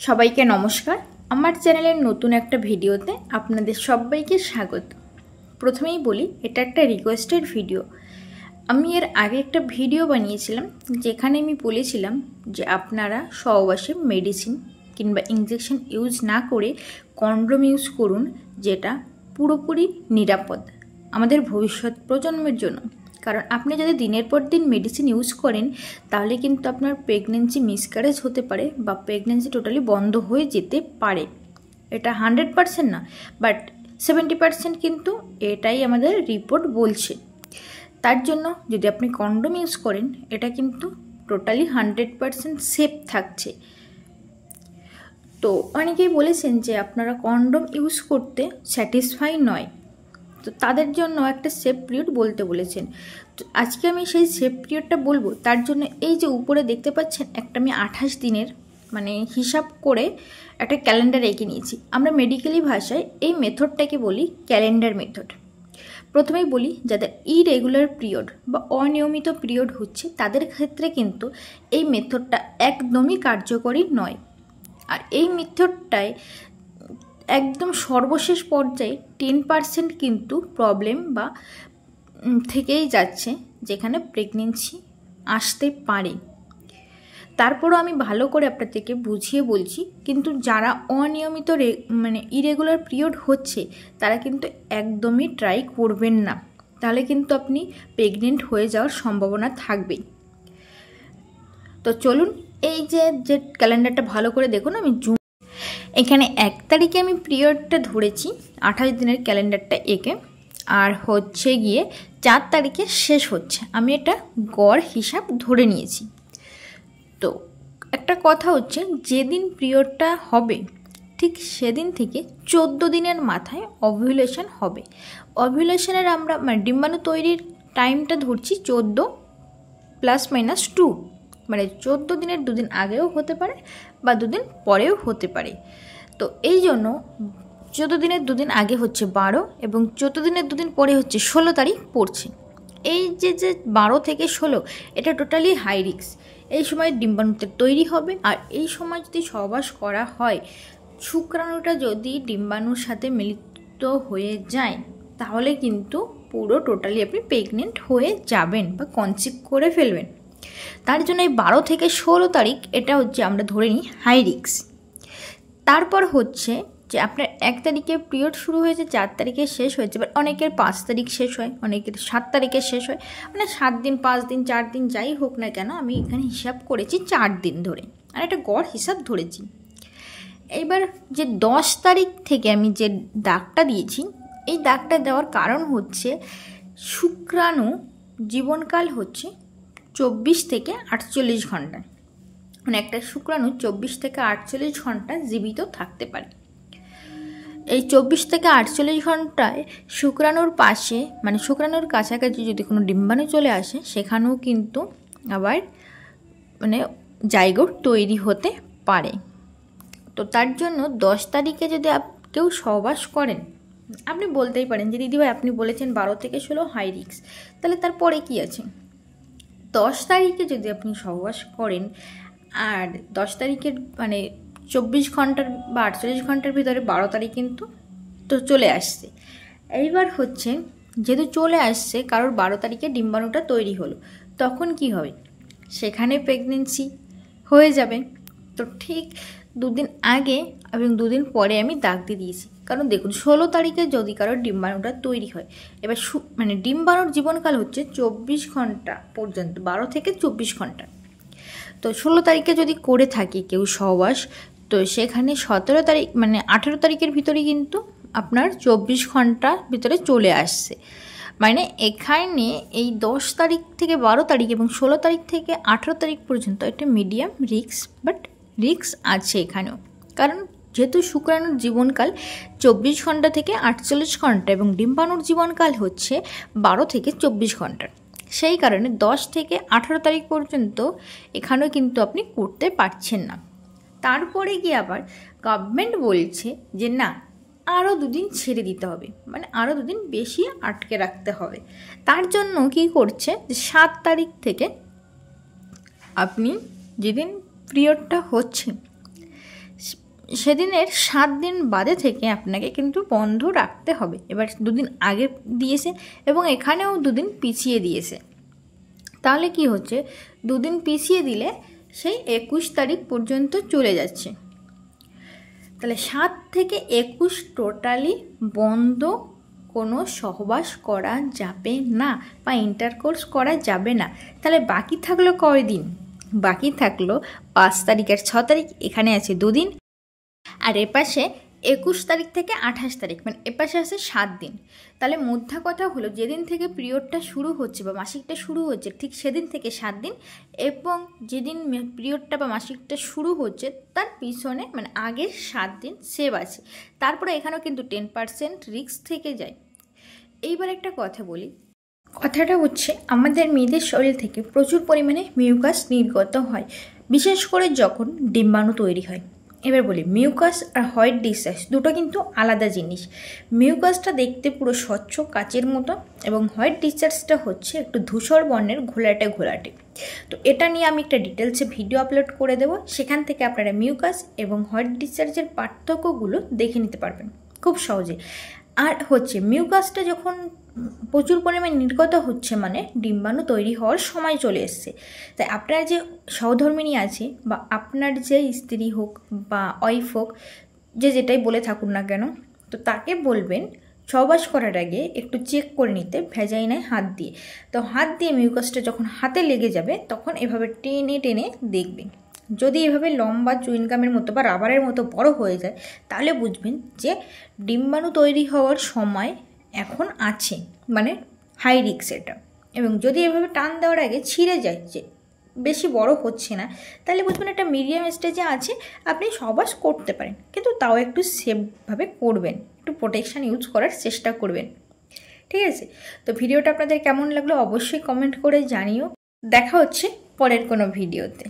সবাইকে নমস্কার। আমার চ্যানেলের নতুন একটা ভিডিওতে আপনাদের সবাইকে স্বাগত। প্রথমেই বলি, এটা একটা রিকোয়েস্টেড ভিডিও। আমি এর আগে একটা ভিডিও বানিয়েছিলাম যেখানে আমি বলেছিলাম যে আপনারা সহবাসে মেডিসিন কিংবা ইনজেকশন ইউজ না করে কন্ডোম ইউজ করুন, যেটা পুরোপুরি নিরাপদ আমাদের ভবিষ্যৎ প্রজন্মের জন্য। কারণ আপনি যদি দিনের পর দিন মেডিসিন ইউজ করেন তাহলে কিন্তু আপনার প্রেগনেন্সি মিসক্যারেজ হতে পারে বা প্রেগনেন্সি টোটালি বন্ধ হয়ে যেতে পারে। এটা 100% না, বাট 70% কিন্তু এটাই আমাদের রিপোর্ট বলছে। তার জন্য যদি আপনি কন্ডোম ইউজ করেন এটা কিন্তু টোটালি 100% সেফ থাকছে। তো অনেকেই বলেছেন যে আপনারা কন্ডোম ইউজ করতে স্যাটিসফাই নয়, তো তাদের জন্য একটা সেফ পিরিয়ড বলতে বলেছেন। তো আজকে আমি সেই সেফ পিরিয়ডটা বলবো। তার জন্য এই যে উপরে দেখতে পাচ্ছেন একটা আমি 28 দিনের হিসাব করে একটা ক্যালেন্ডার এঁকে নিয়েছি। আমরা মেডিকেলি ভাষায় এই মেথডটাকে বলি ক্যালেন্ডার মেথড। প্রথমেই বলি, যাদের ইরেগুলার পিরিয়ড বা অনিয়মিত পিরিয়ড হচ্ছে তাদের ক্ষেত্রে কিন্তু এই মেথডটা একদমই কার্যকরী নয়। আর এই মেথডটায় একদম সর্বশেষ পর্যায়ে 10% কিন্তু প্রবলেম বা থেকেই যাচ্ছে, যেখানে প্রেগনেন্সি আসতে পারে। তারপরও আমি ভালো করে আপনাদেরকে বুঝিয়ে বলছি, কিন্তু যারা অনিয়মিত ইরেগুলার পিরিয়ড হচ্ছে তারা কিন্তু একদমই ট্রাই করবেন না, তাহলে কিন্তু আপনি প্রেগনেন্ট হয়ে যাওয়ার সম্ভাবনা থাকবেই। তো চলুন এই যে ক্যালেন্ডারটা ভালো করে দেখুন। আমি এখানে 1 তারিখে আমি পিরিয়ডটা ধরেছি 28 দিনের ক্যালেন্ডারটা এঁকে, আর হচ্ছে গিয়ে 4 তারিখে শেষ হচ্ছে। আমি এটা গড় হিসাব ধরে নিয়েছি। তো একটা কথা হচ্ছে, যেদিন পিরিয়ডটা হবে ঠিক সেদিন থেকে 14 দিনের মাথায় ওভুলেশন হবে। ওভুলেশনের আমরা ডিম্বাণু তৈরির টাইমটা ধরছি 14 ± 2, 14 দিনের 2 দিন আগেও হতে পারে বা 2 দিন পরেও হতে পারে। তো এই জন্য 14 দিনের 2 দিন আগে হচ্ছে 12 এবং 14 দিনের 2 দিন পরে হচ্ছে 16 তারিখ পড়ছে। এই যে 12 থেকে 16 এটা টোটালি হাই রিস্ক। এই সময় ডিম্বাণুতে তৈরি হবে, আর এই সময় যদি সহবাস করা হয়, শুক্রাণুটা যদি ডিম্বাণুর সাথে মিলিত হয়ে যায় তাহলে কিন্তু পুরো টোটালি আপনি প্রেগনেন্ট হয়ে যাবেন বা কনসিভ করে ফেলবেন। তার জন্য এই 12 থেকে 16 তারিখ এটা হচ্ছে আমরা ধরে নিই হাই রিস্ক। তারপর হচ্ছে যে আপনার 1 তারিখে পিরিয়ড শুরু হয়েছে, 4 তারিখে শেষ হয়েছে, বাট অনেকের 5 তারিখ শেষ হয়, অনেকের 7 তারিখে শেষ হয়, 7 দিন 5 দিন 4 দিন যাই হোক না কেন, আমি এখানে হিসাব করেছি 4 দিন ধরে, আর একটা গড় হিসাব ধরেছি। এইবার যে 10 তারিখ থেকে আমি যে দাগটা দিয়েছি, এই দাগটা দেওয়ার কারণ হচ্ছে শুক্রাণু জীবনকাল হচ্ছে 24 থেকে 48 ঘন্টা। একটা শুক্রাণু 24 থেকে 48 ঘন্টা জীবিত থাকতে পারে। এই 24 থেকে 48 ঘন্টায় শুক্রাণুর পাশে শুক্রাণুর কাছাকাছি যদি কোনো ডিম্বাণু চলে আসে, সেখানেও কিন্তু আবার জাইগোট তৈরি হতে পারে। তো তার জন্য 10 তারিখে যদি কেউ সহবাস করেন, আপনি বলতেই পারেন যে দিদিভাই আপনি বলেছেন 12 থেকে 16 হাই রিস্ক, তাহলে তারপরে কি আছে? 10 তারিখে যদি আপনি সহবাস করেন আর 10 তারিখের 24 ঘন্টার বা 48 ঘন্টার ভিতরে 12 তারিখ কিন্তু তো চলে আসছে। এইবার হচ্ছে যেহেতু চলে আসছে, কারোর 12 তারিখে ডিম্বাণুটা তৈরি হলো, তখন কি হবে? সেখানে প্রেগনেন্সি হয়ে যাবে। তো ঠিক 2 দিন আগে এবং 2 দিন পরে আমি দাগ দিয়ে দিয়েছি। কারণ দেখুন, 16 তারিখে যদি কারোর ডিম্বাণুটা তৈরি হয়, এবার ডিম্বাণুর জীবনকাল হচ্ছে 24 ঘন্টা পর্যন্ত, 12 থেকে 24 ঘন্টা। তো 16 তারিখে যদি করে থাকি কেউ সহবাস, তো সেখানে 17 তারিখ 18 তারিখের ভিতরে কিন্তু আপনার 24 ঘন্টার ভিতরে চলে আসছে। এখানে এই 10 তারিখ থেকে 12 তারিখ এবং 16 তারিখ থেকে 18 তারিখ পর্যন্ত একটা মিডিয়াম রিস্ক, বাট রিস্ক আছে এখানেও। কারণ যেহেতু শুক্রাণুর জীবনকাল 24 ঘন্টা থেকে 48 ঘন্টা এবং ডিম্বাণুর জীবনকাল হচ্ছে 12 থেকে 24 ঘন্টা, সেই কারণে 10 থেকে 18 তারিখ পর্যন্ত এখানেও কিন্তু আপনি করতে পারছেন না। তারপরে গিয়ে আবার গভর্নমেন্ট বলছে যে না, আরও 2 দিন ছেড়ে দিতে হবে, আরও 2 দিন বেশি আটকে রাখতে হবে। তার জন্য কি করছে, 7 তারিখ থেকে আপনি যেদিন পিরিয়ডটা হচ্ছে সেদিনের 7 দিন বাদে থেকে আপনাকে কিন্তু বন্ধ রাখতে হবে। এবার 2 দিন আগে দিয়েছে এবং এখানেও 2 দিন পিছিয়ে দিয়েছে। তাহলে কি হচ্ছে, 2 দিন পিছিয়ে দিলে সেই 21 তারিখ পর্যন্ত চলে যাচ্ছে। তাহলে 7 থেকে 21 টোটালি বন্ধ, কোনো সহবাস করা যাবে না বা ইন্টারকোর্স করা যাবে না। তাহলে বাকি থাকলো কয় দিন? বাকি থাকলো 5 তারিখ আর 6 তারিখ, এখানে আছে 2 দিন। আর এপাশে 21 তারিখ থেকে 28 তারিখ, মানে এপাশে আছে 7 দিন। তাহলে মোদ্দা কথা হলো, যেদিন থেকে পিরিয়ডটা শুরু হচ্ছে বা মাসিকটা শুরু হচ্ছে ঠিক সেদিন থেকে 7 দিন, এবং যেদিন পিরিয়ডটা বা মাসিকটা শুরু হচ্ছে তার পিছনে মানে আগে 7 দিন সেভ আছে। তারপরে এখানেও কিন্তু 10% রিস্ক থেকে যায়। এইবার একটা কথা বলি, কথাটা হচ্ছে আমাদের মেয়েদের শরীর থেকে প্রচুর পরিমাণে মিউকাস নির্গত হয়, বিশেষ করে যখন ডিম্বাণু তৈরি হয়। এবার বলি, মিউকাস আর হোয়াইট ডিসচার্জ দুটো কিন্তু আলাদা জিনিস। মিউকাসটা দেখতে পুরো স্বচ্ছ কাচের মতো এবং হোয়াইট ডিসচার্জটা হচ্ছে একটু ধূসর বর্ণের ঘোলাটে ঘোলাটে। তো এটা নিয়ে আমি একটা ডিটেলসে ভিডিও আপলোড করে দেবো, সেখান থেকে আপনারা মিউকাস এবং হোয়াইট ডিসচার্জের পার্থক্যগুলো দেখে নিতে পারবেন খুব সহজে। আর হচ্ছে মিউকাসটা যখন প্রচুর পরিমাণে নির্গত হচ্ছে মানে ডিম্বাণু তৈরি হওয়ার সময় চলে এসছে। তাই আপনার যে সহধর্মিণী আছে বা আপনার যে স্ত্রী হোক বা ওয়াইফ হোক, যে যেটাই বলে থাকুন না কেন, তো তাকে বলবেন সহবাস করার আগে একটু চেক করে নিতে ভ্যাজাইনায় হাত দিয়ে। তো হাত দিয়ে মিউকাসটা যখন হাতে লেগে যাবে তখন এভাবে টেনে টেনে দেখবেন। যদি এভাবে লম্বা চুইনগামের মতো বা রাবারের মতো বড় হয়ে যায় তাহলে বুঝবেন যে ডিম্বাণু তৈরি হওয়ার সময় এখন আছে, মানে হাই রিস্ক এটা। এবং যদি এভাবে টান দেওয়ার আগে ছিঁড়ে যায়, যে বেশি বড় হচ্ছে না, তাহলে বুঝবেন একটা মিডিয়াম স্টেজে আছে, আপনি সহবাস করতে পারেন, কিন্তু তাও একটু সেফভাবে করবেন, একটু প্রোটেকশান ইউজ করার চেষ্টা করবেন। ঠিক আছে, তো ভিডিওটা আপনাদের কেমন লাগলো অবশ্যই কমেন্ট করে জানিও। দেখা হচ্ছে পরের কোনো ভিডিওতে।